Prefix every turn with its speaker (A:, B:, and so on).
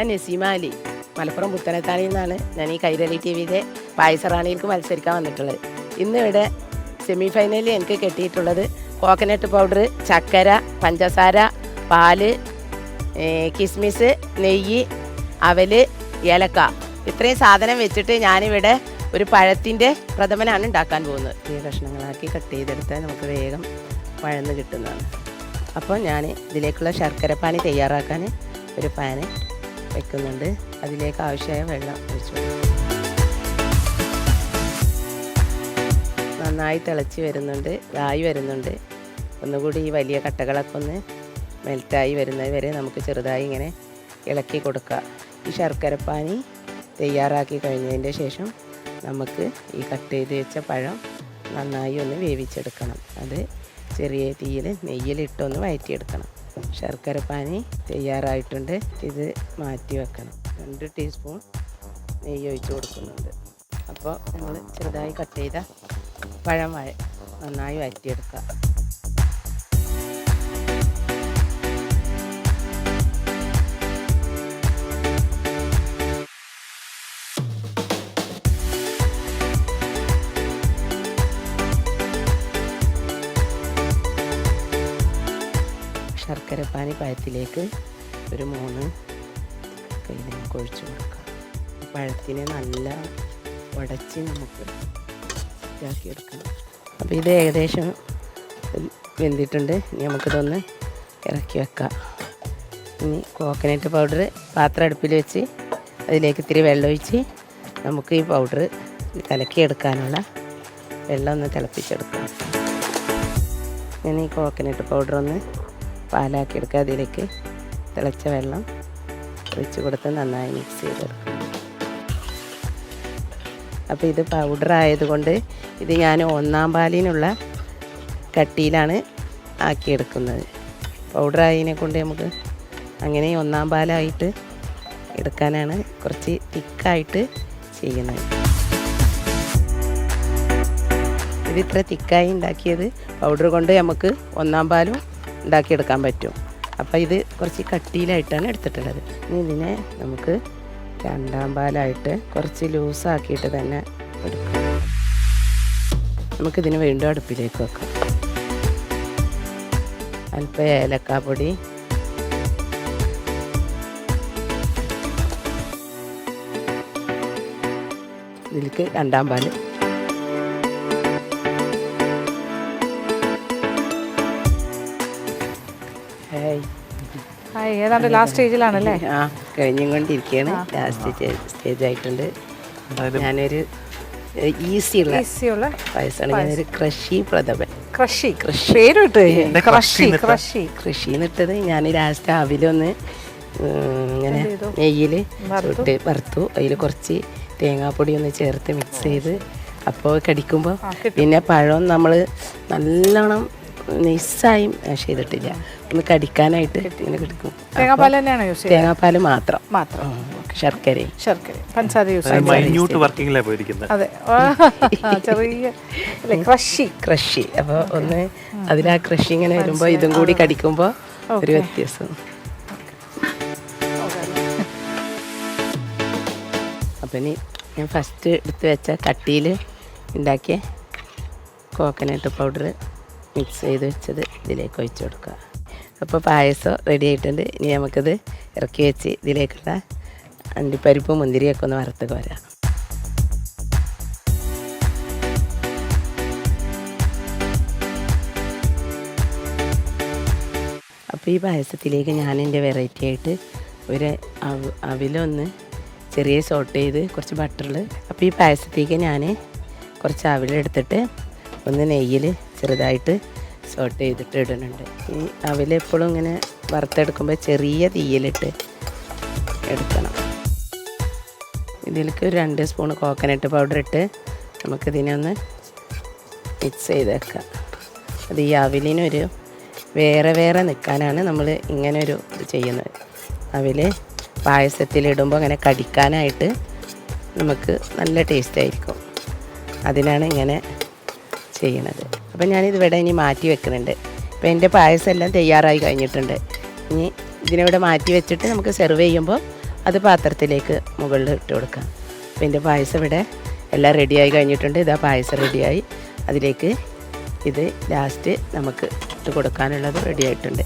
A: ഞാൻ നസീമ അലി, മലപ്പുറം പുത്തനത്താണിയിൽ നിന്നാണ് ഞാൻ ഈ കൈരളി ടി വിയിലെ പായസറാണിയിലേക്ക് മത്സരിക്കാൻ വന്നിട്ടുള്ളത്. ഇന്നിവിടെ സെമി ഫൈനലിൽ എനിക്ക് കിട്ടിയിട്ടുള്ളത് കോക്കനട്ട് പൗഡർ, ചക്കര, പഞ്ചസാര, പാല്, കിസ്മിസ്, നെയ്യ്, അവൽ, ഏലക്ക, ഇത്രയും സാധനം വെച്ചിട്ട് ഞാനിവിടെ ഒരു പഴത്തിൻ്റെ പ്രഥമനാണ് ഉണ്ടാക്കാൻ പോകുന്നത്. ഈ കഷ്ണങ്ങളാക്കി കട്ട് ചെയ്തെടുത്താൽ നമുക്ക് വേഗം വഴന്ന് കിട്ടുന്നതാണ്. അപ്പോൾ ഞാൻ ഇതിലേക്കുള്ള ശർക്കരപ്പാനി തയ്യാറാക്കാൻ ഒരു പാന് വെക്കുന്നുണ്ട്. അതിലേക്ക് ആവശ്യമായ വെള്ളം ഒഴിച്ചു. നന്നായി തിളച്ച് വരുന്നുണ്ട്, ആയി വരുന്നുണ്ട്. ഒന്നുകൂടി ഈ വലിയ കട്ടകളൊക്കെ ഒന്ന് മെൽറ്റായി വരുന്നത് വരെ നമുക്ക് ചെറുതായി ഇങ്ങനെ ഇളക്കി കൊടുക്കുക. ഈ ശർക്കരപ്പാനി തയ്യാറാക്കി കഴിഞ്ഞതിൻ്റെ ശേഷം നമുക്ക് ഈ കട്ട് ചെയ്ത് വെച്ച പഴം നന്നായി ഒന്ന് വേവിച്ചെടുക്കണം. അത് ചെറിയ തീയിൽ നെയ്യിലിട്ടൊന്ന് വഴറ്റിയെടുക്കണം. ശർക്കരപ്പാനി തയ്യാറായിട്ടുണ്ട്. ഇത് മാറ്റി വെക്കണം. 2 ടീസ്പൂൺ നെയ്യ് ഒഴിച്ച് കൊടുക്കുന്നുണ്ട്. അപ്പോൾ നമ്മൾ ചെറുതായി കട്ട് ചെയ്ത പഴം നന്നായി വഴറ്റിയെടുക്കുക. ശർക്കരപ്പാനി പഴത്തിലേക്ക് ഒരു 3 കൈ നമുക്ക് ഒഴിച്ച് കൊടുക്കാം. പഴത്തിനെ നല്ല ഉടച്ച് നമുക്ക് ഇതാക്കിയെടുക്കണം. അപ്പോൾ ഇത് ഏകദേശം വെന്തിട്ടുണ്ട്. ഇനി നമുക്കിതൊന്ന് ഇറക്കി വെക്കാം. ഇനി കോക്കനട്ട് പൗഡർ പാത്രം അടുപ്പിൽ വെച്ച് അതിലേക്ക് ഇത്തിരി വെള്ളം ഒഴിച്ച് നമുക്ക് ഈ പൗഡർ കലക്കിയെടുക്കാനുള്ള വെള്ളം ഒന്ന് തിളപ്പിച്ചെടുക്കാം. ഞാൻ ഈ കോക്കനട്ട് പൗഡർ ഒന്ന് പാലാക്കി എടുക്കുക. അതിലേക്ക് തിളച്ച വെള്ളം ഒഴിച്ച് കൊടുത്ത് നന്നായി മിക്സ് ചെയ്തെടുക്കും. അപ്പോൾ ഇത് പൗഡർ ആയതുകൊണ്ട് ഇത് ഞാൻ 1-ാം പാലിനുള്ള കട്ടിയിലാണ് ആക്കിയെടുക്കുന്നത്. പൗഡർ ആയതിനെ കൊണ്ട് നമുക്ക് അങ്ങനെ 1-ാം പാലായിട്ട് എടുക്കാനാണ് കുറച്ച് തിക്കായിട്ട് ചെയ്യുന്നത്. ഇത് ഇത്ര തിക്കായി ഉണ്ടാക്കിയത് പൗഡർ കൊണ്ട് നമുക്ക് 1-ാം പാലും ഉണ്ടാക്കിയെടുക്കാൻ പറ്റും. അപ്പോൾ ഇത് കുറച്ച് കട്ടിയിലായിട്ടാണ് എടുത്തിട്ടുള്ളത്. ഇനി ഇതിനെ നമുക്ക് 2-ാം പാലായിട്ട് കുറച്ച് ലൂസാക്കിയിട്ട് തന്നെ എടുക്കാം. നമുക്കിതിന് വീണ്ടും അടുപ്പിലേക്ക് വെക്കാം. അല്പം ഏലക്കാപ്പൊടി, ഇതിലേക്ക് 2-ാം പാല്,
B: ഏതാണ്ട് ലാസ്റ്റ് സ്റ്റേജിലാണല്ലേ?
A: കഴിഞ്ഞും കൊണ്ടിരിക്കുകയാണ്. ലാസ്റ്റ് സ്റ്റേജ് ആയിട്ടുണ്ട്. ഞാനൊരു ഈസിയുള്ള പായസമാണ്. ഞാനൊരു കൃഷി പ്രഥമൻ.
B: കൃഷി
A: എന്നിട്ടത് ഞാൻ ലാസ്റ്റ് അവിലൊന്ന് ഇങ്ങനെ നെയ്യിൽ ഇട്ട് വറുത്തു. അതിൽ കുറച്ച് തേങ്ങാപ്പൊടി ഒന്ന് ചേർത്ത് മിക്സ് ചെയ്ത് അപ്പോൾ കടിക്കുമ്പോൾ പിന്നെ പഴം നമ്മൾ നല്ലോണം നൈസായി ചെയ്തിട്ടില്ല, ഒന്ന് കടിക്കാനായിട്ട് ഇങ്ങനെ കിടക്കും. തേങ്ങാപ്പാൽ മാത്രം, ശർക്കര
B: പഞ്ചസാര യൂസ്. അതെ, ചെറിയ
A: ക്രഷി. അപ്പോൾ ഒന്ന് അതിലാ ക്രഷി ഇങ്ങനെ വരുമ്പോൾ ഇതും കൂടി കടിക്കുമ്പോൾ ഒരു വ്യത്യാസം. അപ്പം ഇനി ഞാൻ ഫസ്റ്റ് എടുത്ത് വെച്ച കട്ടിയിൽ ഉണ്ടാക്കിയ കോക്കനട്ട് പൗഡർ മിക്സ് ചെയ്ത് വെച്ചത് ഇതിലേക്ക് ഒഴിച്ച് കൊടുക്കുക. അപ്പോൾ പായസം റെഡി ആയിട്ടുണ്ട്. ഇനി നമുക്കിത് ഇറക്കി വെച്ച് ഇതിലേക്കുള്ള അണ്ടിപ്പരിപ്പും മുന്തിരിയൊക്കെ ഒന്ന് വറുത്ത് കോരാം. അപ്പോൾ ഈ പായസത്തിലേക്ക് ഞാൻ എൻ്റെ വെറൈറ്റി ആയിട്ട് ഒരു അവിലൊന്ന് ചെറിയ സോട്ട് ചെയ്ത് കുറച്ച് ബട്ടറിൽ, അപ്പോൾ ഈ പായസത്തേക്ക് ഞാൻ കുറച്ച് അവിലെടുത്തിട്ട് ഒന്ന് നെയ്യിൽ ചെറുതായിട്ട് സോട്ട് ചെയ്തിട്ട് ഇടുന്നുണ്ട്. ഈ അവിലെപ്പോഴും ഇങ്ങനെ വറുത്തെടുക്കുമ്പോൾ ചെറിയ തീയിലിട്ട് എടുക്കണം. ഇതിലേക്ക് ഒരു 2 സ്പൂൺ കോക്കനട്ട് പൗഡർ ഇട്ട് നമുക്കിതിനെ ഒന്ന് മിക്സ് ചെയ്ത് വെക്കാം. അത് ഈ അവിലിനൊരു വേറെ നിൽക്കാനാണ് നമ്മൾ ഇങ്ങനൊരു ഇത് ചെയ്യുന്നത്. അവിൽ പായസത്തിലിടുമ്പോൾ അങ്ങനെ കടിക്കാനായിട്ട് നമുക്ക് നല്ല ടേസ്റ്റ് ആയിരിക്കും. അതിനാണ് ഇങ്ങനെ ചെയ്യണത്. അപ്പം ഞാനിതിവിടെ ഇനി മാറ്റി വെക്കുന്നുണ്ട്. അപ്പോൾ എൻ്റെ പായസം എല്ലാം തയ്യാറായി കഴിഞ്ഞിട്ടുണ്ട്. ഇനി ഇതിനിവിടെ മാറ്റി വെച്ചിട്ട് നമുക്ക് സെർവ് ചെയ്യുമ്പോൾ അത് പാത്രത്തിലേക്ക് മുകളിൽ ഇട്ട് കൊടുക്കാം. അപ്പോൾ എൻ്റെ പായസം ഇവിടെ എല്ലാം റെഡിയായി കഴിഞ്ഞിട്ടുണ്ട്. ഇതാ പായസം റെഡിയായി. അതിലേക്ക് ഇത് ലാസ്റ്റ് നമുക്ക് ഇട്ട് കൊടുക്കാനുള്ളത് റെഡി ആയിട്ടുണ്ട്.